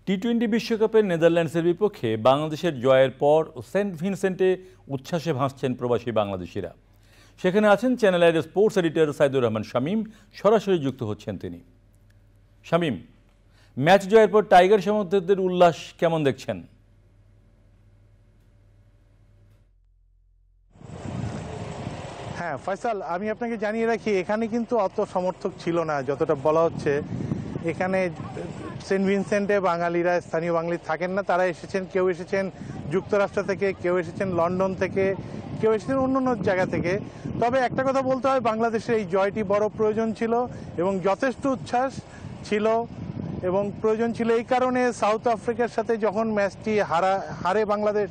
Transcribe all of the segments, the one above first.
টি-20 বিশ্বকাপের নেদারল্যান্ডসের বিপক্ষে বাংলাদেশের জয়ের পর সেন্ট ভিনসেন্টে উচ্ছ্বাসে ভাসছেন প্রবাসী বাংলাদেশিরা। সেখানে আছেন চ্যানেল আইয়ের স্পোর্টস এডিটর সাইদুর রহমান শামীম, সরাসরি যুক্ত হচ্ছেন তিনি। শামীম, ম্যাচ জয়ের পর টাইগার সমর্থকদের উল্লাস কেমন দেখছেন? হ্যাঁ ফয়সাল, আমি আপনাকে জানিয়ে রাখি এখানে কিন্তু অত সমর্থক ছিল না যতটা বলা হচ্ছে। এখানে সেন্ট ভিনসেন্টে বাঙালিরা, স্থানীয় বাঙালি থাকেন না, তারা এসেছেন। কেউ এসেছেন যুক্তরাষ্ট্র থেকে, কেউ এসেছেন লন্ডন থেকে, কেউ এসেছেন অন্য অন্য জায়গা থেকে। তবে একটা কথা বলতে হয়, বাংলাদেশের এই জয়টি বড় প্রয়োজন ছিল এবং যথেষ্ট উচ্ছ্বাস ছিল এবং প্রয়োজন ছিল। এই কারণে সাউথ আফ্রিকার সাথে যখন ম্যাচটি হারে বাংলাদেশ,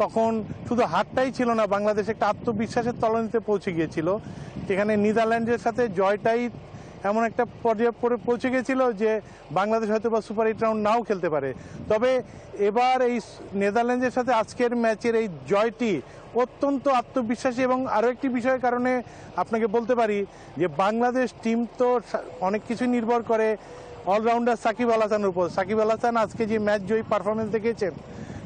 তখন শুধু হারটাই ছিল না, বাংলাদেশ একটা আত্মবিশ্বাসের তলানিতে পৌঁছে গিয়েছিল। যেখানে নেদারল্যান্ডসের সাথে জয়টাই এমন একটা পর্যায়ে পৌঁছে গিয়েছিল যে বাংলাদেশ হয়তো বা সুপার 8 রাউন্ড নাও খেলতে পারে। তবে এবার এই নেদারল্যান্ডসের সাথে আজকের ম্যাচের এই জয়টি অত্যন্ত আত্মবিশ্বাসী। এবং আরও একটি বিষয়ের কারণে আপনাকে বলতে পারি যে বাংলাদেশ টিম তো অনেক কিছু নির্ভর করে অলরাউন্ডার সাকিব আল হাসানের উপর। সাকিব আল হাসান আজকে যে ম্যাচ জয়ী পারফরমেন্স দেখিয়েছেন,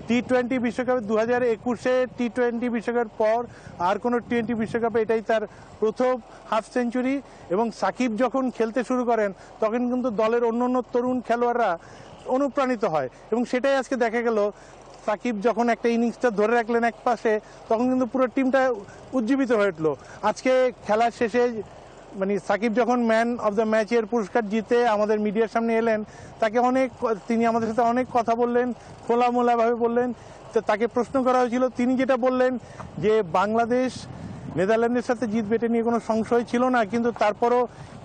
টি-20 বিশ্বকাপে 2021-এ টি-20 বিশ্বকাপের পর আর কোনো টি-20 বিশ্বকাপে এটাই তার প্রথম হাফ সেঞ্চুরি। এবং সাকিব যখন খেলতে শুরু করেন তখন কিন্তু দলের অন্য তরুণ খেলোয়াড়রা অনুপ্রাণিত হয় এবং সেটাই আজকে দেখা গেল। সাকিব যখন একটা ইনিংসটা ধরে রাখলেন এক পাশে, তখন কিন্তু পুরো টিমটা উজ্জীবিত হয়ে উঠলো। আজকে খেলার শেষে মানে সাকিব যখন ম্যান অফ দ্য ম্যাচের পুরস্কার জিতে আমাদের মিডিয়ার সামনে এলেন, তিনি আমাদের সাথে অনেক কথা বললেন, খোলামোলাভাবে বললেন। তো তাকে প্রশ্ন করা হয়েছিল, তিনি যেটা বললেন যে বাংলাদেশ নেদারল্যান্ডের সাথে জিতবে এটা নিয়ে কোনো সংশয় ছিল না, কিন্তু তারপরও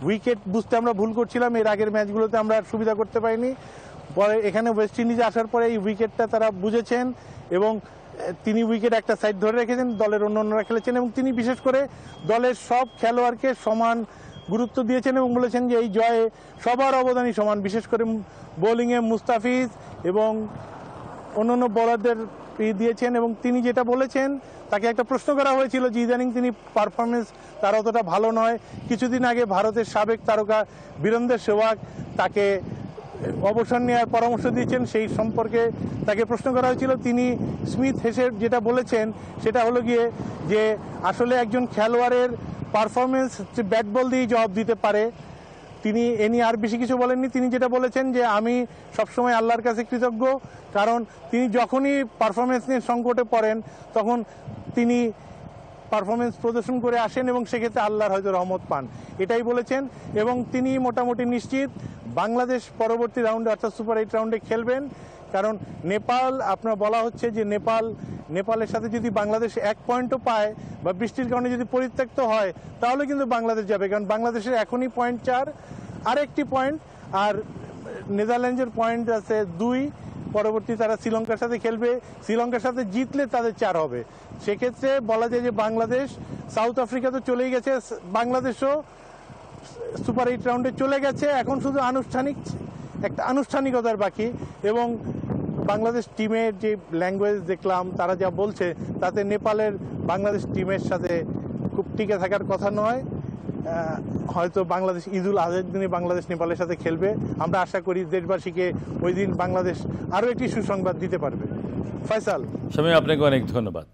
উইকেট বুঝতে আমরা ভুল করছিলাম। এর আগের ম্যাচগুলোতে আমরা সুবিধা করতে পারিনি। পরে এখানে ওয়েস্ট ইন্ডিজে আসার পরে এই উইকেটটা তারা বুঝেছেন এবং তিনি উইকেট একটা সাইড ধরে রেখেছেন, দলের অন্যরা খেলেছেন এবং তিনি বিশেষ করে দলের সব খেলোয়াড়কে সমান গুরুত্ব দিয়েছেন এবং বলেছেন যে এই জয়ে সবার অবদানই সমান। বিশেষ করে বোলিংয়ে মুস্তাফিজ এবং অন্যান্য বোলারদের দিয়েছেন। এবং তিনি যেটা বলেছেন, তাকে একটা প্রশ্ন করা হয়েছিল যে ইদানিং তিনি পারফরমেন্স তার অতটা ভালো নয়। কিছুদিন আগে ভারতের সাবেক তারকা বীরেন্দ্র সেহবাগ তাকে অবসর নেওয়ার পরামর্শ দিয়েছেন, সেই সম্পর্কে তাকে প্রশ্ন করা হয়েছিল। তিনি স্মিথ হেসে যেটা বলেছেন সেটা হলো গিয়ে যে আসলে একজন খেলোয়াড়ের পারফরমেন্স ব্যাট বল দিয়েই জবাব দিতে পারে। তিনি এ নিয়ে আর বেশি কিছু বলেননি। তিনি যেটা বলেছেন যে আমি সবসময় আল্লাহর কাছে কৃতজ্ঞ, কারণ তিনি যখনই পারফরমেন্স নিয়ে সংকটে পড়েন তখন তিনি পারফরমেন্স প্রদর্শন করে আসেন এবং সেক্ষেত্রে আল্লাহর হয়তো রহমত পান, এটাই বলেছেন। এবং তিনি মোটামুটি নিশ্চিত বাংলাদেশ পরবর্তী রাউন্ডে অর্থাৎ সুপার 8 রাউন্ডে খেলবেন। কারণ নেপাল, আপনার বলা হচ্ছে যে নেপালের সাথে যদি বাংলাদেশ 1 পয়েন্টও পায় বা বৃষ্টির কারণে যদি পরিত্যক্ত হয় তাহলে কিন্তু বাংলাদেশ যাবে, কারণ বাংলাদেশের এখনই পয়েন্ট 4, আর একটি পয়েন্ট, আর নেদারল্যান্ডসের পয়েন্ট আছে 2। পরবর্তী তারা শ্রীলঙ্কার সাথে খেলবে, শ্রীলঙ্কার সাথে জিতলে তাদের 4 হবে। সেক্ষেত্রে বলা যায় যে বাংলাদেশ, সাউথ আফ্রিকা তো চলেই গেছে, বাংলাদেশও সুপার 8 রাউন্ডে চলে গেছে। এখন শুধু একটা আনুষ্ঠানিকতার বাকি। এবং বাংলাদেশ টিমের যে ল্যাঙ্গুয়েজ দেখলাম, তারা যা বলছে তাতে নেপালের বাংলাদেশ টিমের সাথে খুব টিকে থাকার কথা নয়। হয়তো বাংলাদেশ ঈদুল আজহার দিনে বাংলাদেশ নেপালের সাথে খেলবে। আমরা আশা করি দেশবাসীকে ওই দিন বাংলাদেশ আরও একটি সুসংবাদ দিতে পারবে। ফয়সাল, শামীম, আপনাকে অনেক ধন্যবাদ।